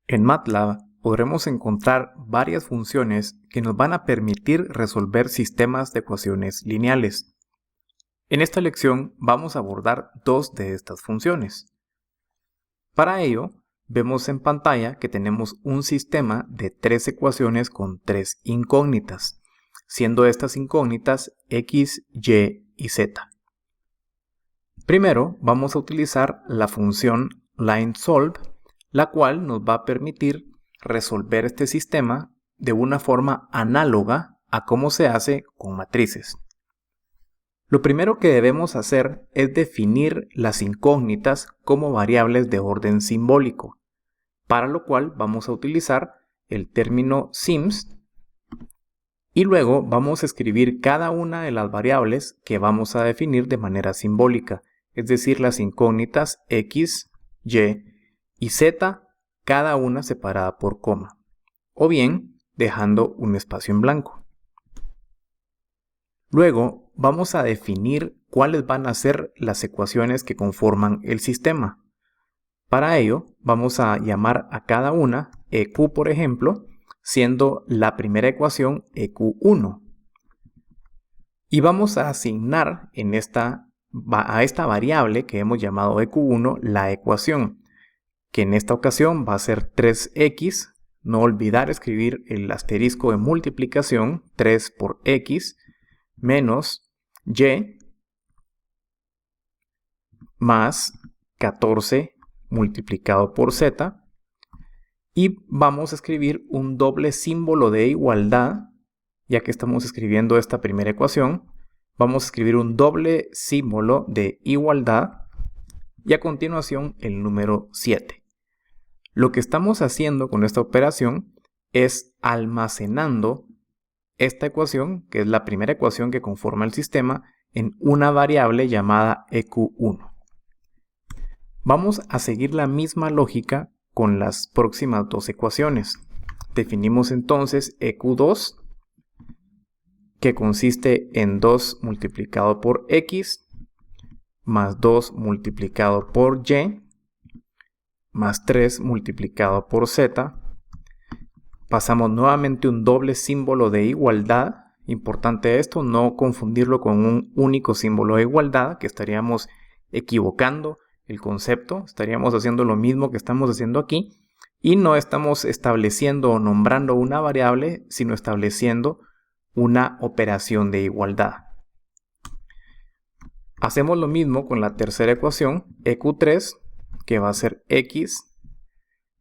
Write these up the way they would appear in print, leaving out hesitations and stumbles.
En MATLAB podremos encontrar varias funciones que nos van a permitir resolver sistemas de ecuaciones lineales. En esta lección vamos a abordar dos de estas funciones. Para ello, vemos en pantalla que tenemos un sistema de tres ecuaciones con tres incógnitas, siendo estas incógnitas x, y y z. Primero vamos a utilizar la función lineSolve, la cual nos va a permitir resolver este sistema de una forma análoga a cómo se hace con matrices. Lo primero que debemos hacer es definir las incógnitas como variables de orden simbólico, para lo cual vamos a utilizar el término sims y luego vamos a escribir cada una de las variables que vamos a definir de manera simbólica, es decir, las incógnitas x, y y z, cada una separada por coma, o bien dejando un espacio en blanco. Luego vamos a definir cuáles van a ser las ecuaciones que conforman el sistema. Para ello vamos a llamar a cada una EQ, por ejemplo, siendo la primera ecuación EQ1. Y vamos a asignar a esta variable que hemos llamado EQ1 la ecuación, que en esta ocasión va a ser 3x, no olvidar escribir el asterisco de multiplicación, 3 por x, menos y más 14 multiplicado por z, y vamos a escribir un doble símbolo de igualdad, ya que estamos escribiendo esta primera ecuación, vamos a escribir un doble símbolo de igualdad y a continuación el número 7. Lo que estamos haciendo con esta operación es almacenando esta ecuación, que es la primera ecuación que conforma el sistema, en una variable llamada EQ1. Vamos a seguir la misma lógica con las próximas dos ecuaciones. Definimos entonces EQ2, que consiste en 2 multiplicado por x, más 2 multiplicado por y, más 3 multiplicado por z. Pasamos nuevamente un doble símbolo de igualdad. Importante esto, no confundirlo con un único símbolo de igualdad, que estaríamos equivocando el concepto. Estaríamos haciendo lo mismo que estamos haciendo aquí y no estamos estableciendo o nombrando una variable, sino estableciendo una operación de igualdad. Hacemos lo mismo con la tercera ecuación, EQ3, que va a ser x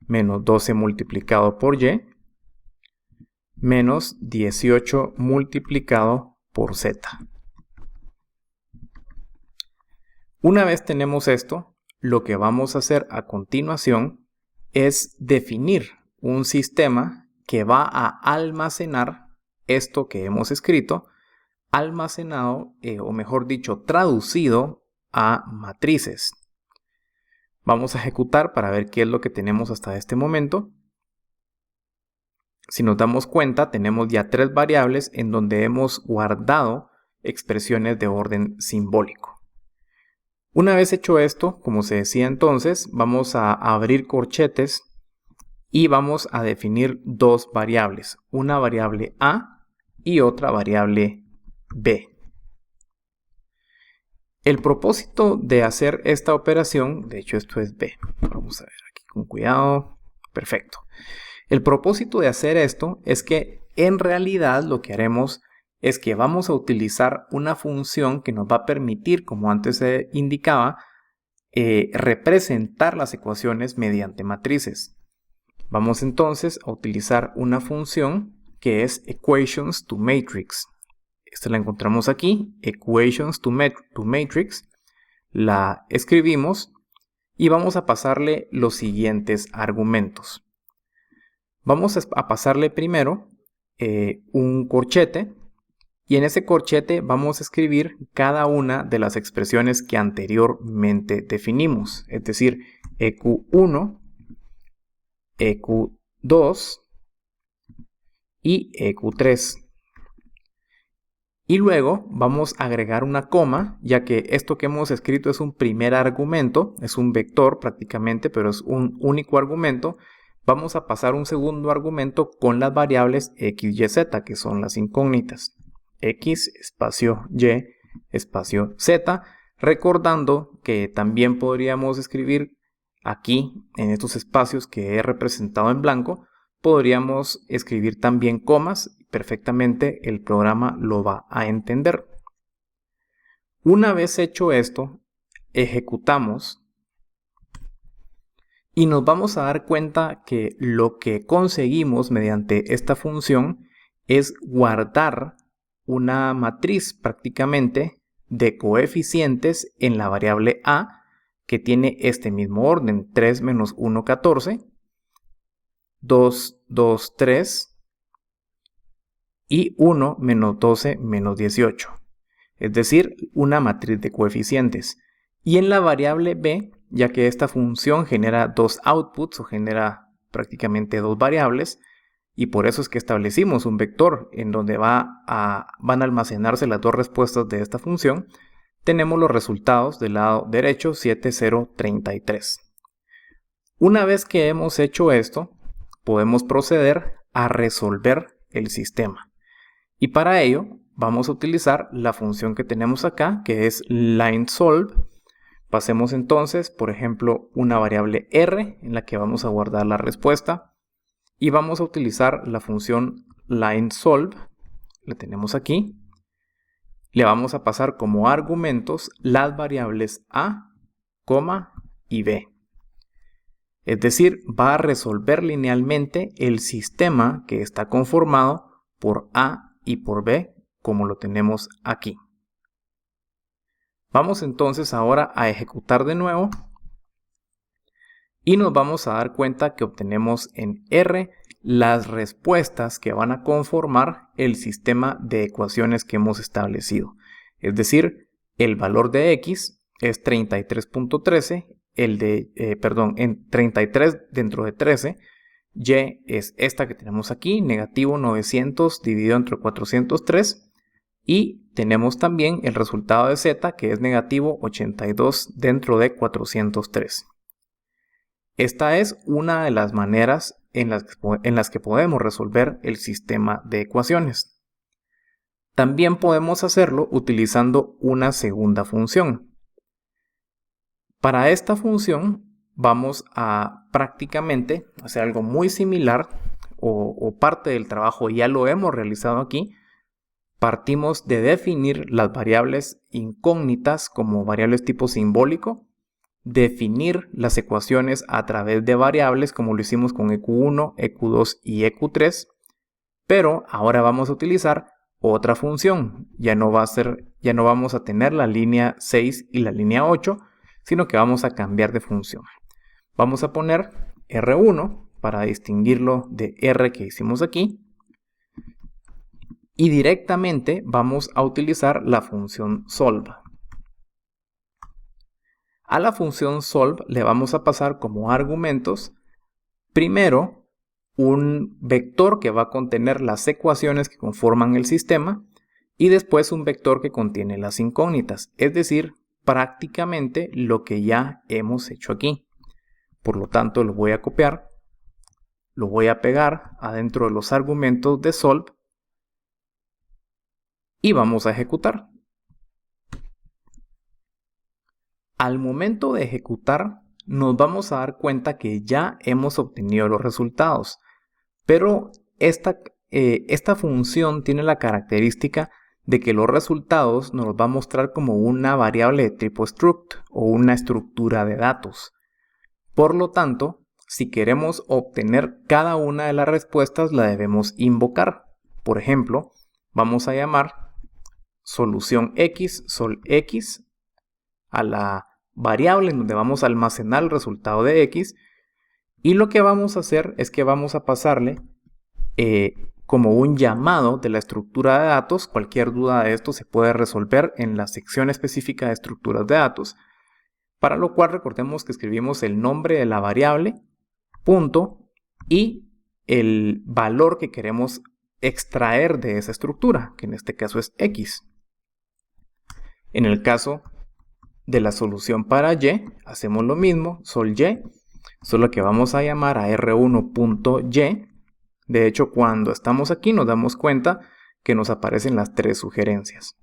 menos 12 multiplicado por y, menos 18 multiplicado por z. Una vez tenemos esto, lo que vamos a hacer a continuación es definir un sistema que va a almacenar esto que hemos escrito, almacenado, o mejor dicho, traducido a matrices. Vamos a ejecutar para ver qué es lo que tenemos hasta este momento. Si nos damos cuenta, tenemos ya tres variables en donde hemos guardado expresiones de orden simbólico. Una vez hecho esto, como se decía entonces, vamos a abrir corchetes y vamos a definir dos variables, una variable A y otra variable B. El propósito de hacer esta operación, de hecho esto es B, vamos a ver aquí con cuidado, perfecto. El propósito de hacer esto es que en realidad lo que haremos es que vamos a utilizar una función que nos va a permitir, como antes se indicaba, representar las ecuaciones mediante matrices. Vamos entonces a utilizar una función que es equations to matrix. Esta la encontramos aquí, equations to matrix. La escribimos y vamos a pasarle los siguientes argumentos. Vamos a pasarle primero un corchete y en ese corchete vamos a escribir cada una de las expresiones que anteriormente definimos, es decir, EQ1, EQ2 y EQ3. Y luego vamos a agregar una coma, ya que esto que hemos escrito es un primer argumento, es un vector prácticamente, pero es un único argumento. vamos a pasar un segundo argumento con las variables x, y, z, que son las incógnitas. X, espacio y, espacio z, recordando que también podríamos escribir aquí, en estos espacios que he representado en blanco, podríamos escribir también comas. Perfectamente el programa lo va a entender. Una vez hecho esto, ejecutamos y nos vamos a dar cuenta que lo que conseguimos mediante esta función es guardar una matriz prácticamente de coeficientes en la variable a, que tiene este mismo orden: 3 menos 1, 14, 2, 2, 3 y 1 menos 12 menos 18. Es decir, una matriz de coeficientes. Y en la variable b, ya que esta función genera dos outputs o genera prácticamente dos variables, y por eso es que establecimos un vector en donde van a almacenarse las dos respuestas de esta función, tenemos los resultados del lado derecho: 7, 0, 33. Una vez que hemos hecho esto, podemos proceder a resolver el sistema. Y para ello vamos a utilizar la función que tenemos acá, que es lineSolve. Pasemos entonces, por ejemplo, una variable r en la que vamos a guardar la respuesta. Y vamos a utilizar la función lineSolve, la tenemos aquí. Le vamos a pasar como argumentos las variables a, y b. Es decir, va a resolver linealmente el sistema que está conformado por a y por b, como lo tenemos aquí. Vamos entonces ahora a ejecutar de nuevo y nos vamos a dar cuenta que obtenemos en R las respuestas que van a conformar el sistema de ecuaciones que hemos establecido. Es decir, el valor de x es 33.13, en 33 dentro de 13, y es esta que tenemos aquí, negativo 900 dividido entre 403, y tenemos también el resultado de z, que es negativo 82 dentro de 403. Esta es una de las maneras en las que podemos resolver el sistema de ecuaciones. También podemos hacerlo utilizando una segunda función. Para esta función vamos a prácticamente hacer algo muy similar, o parte del trabajo ya lo hemos realizado aquí. Partimos de definir las variables incógnitas como variables tipo simbólico, definir las ecuaciones a través de variables como lo hicimos con EQ1, EQ2 y EQ3, pero ahora vamos a utilizar otra función. Ya no vamos a tener la línea 6 y la línea 8, sino que vamos a cambiar de función. Vamos a poner R1 para distinguirlo de R que hicimos aquí, y directamente vamos a utilizar la función solve. A la función solve le vamos a pasar como argumentos primero un vector que va a contener las ecuaciones que conforman el sistema y después un vector que contiene las incógnitas, es decir, prácticamente lo que ya hemos hecho aquí. Por lo tanto, lo voy a copiar, lo voy a pegar adentro de los argumentos de solve y vamos a ejecutar. Al momento de ejecutar, nos vamos a dar cuenta que ya hemos obtenido los resultados, pero esta función tiene la característica de que los resultados nos los va a mostrar como una variable de tipo struct o una estructura de datos. Por lo tanto, si queremos obtener cada una de las respuestas, la debemos invocar. Por ejemplo, vamos a llamar solución x, sol x, a la variable en donde vamos a almacenar el resultado de x, y lo que vamos a hacer es que vamos a pasarle como un llamado de la estructura de datos. Cualquier duda de esto se puede resolver en la sección específica de estructuras de datos, para lo cual recordemos que escribimos el nombre de la variable, punto, y el valor que queremos extraer de esa estructura, que en este caso es x. En el caso de la solución para y, hacemos lo mismo, sol y, solo que vamos a llamar a r1.y. De hecho, cuando estamos aquí nos damos cuenta que nos aparecen las tres sugerencias.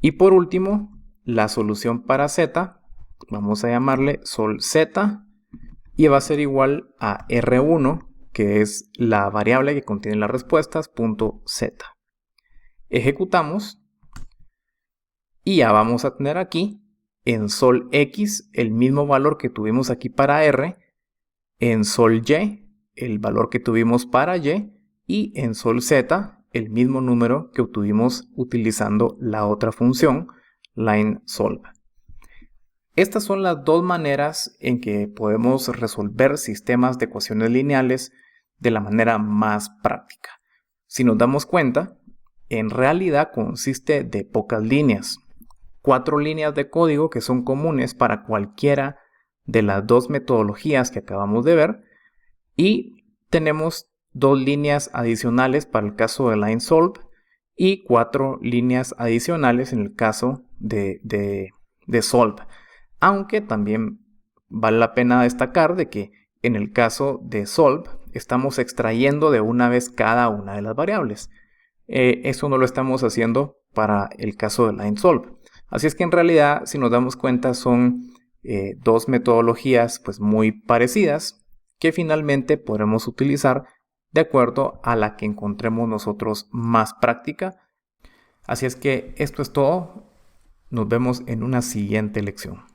Y por último, la solución para z, vamos a llamarle sol z, y va a ser igual a r1, que es la variable que contiene las respuestas, punto z. Ejecutamos y ya vamos a tener aquí en sol x el mismo valor que tuvimos aquí para r, en sol y el valor que tuvimos para y, y en sol z el mismo número que obtuvimos utilizando la otra función, line_solve. Estas son las dos maneras en que podemos resolver sistemas de ecuaciones lineales de la manera más práctica. Si nos damos cuenta, en realidad consiste de pocas líneas. 4 líneas de código que son comunes para cualquiera de las dos metodologías que acabamos de ver, y tenemos 2 líneas adicionales para el caso de line_solve y 4 líneas adicionales en el caso de solve. Aunque también vale la pena destacar de que en el caso de solve estamos extrayendo de una vez cada una de las variables. Eso no lo estamos haciendo para el caso de line_solve. Así es que en realidad, si nos damos cuenta, son dos metodologías pues muy parecidas que finalmente podremos utilizar de acuerdo a la que encontremos nosotros más práctica. Así es que esto es todo. Nos vemos en una siguiente lección.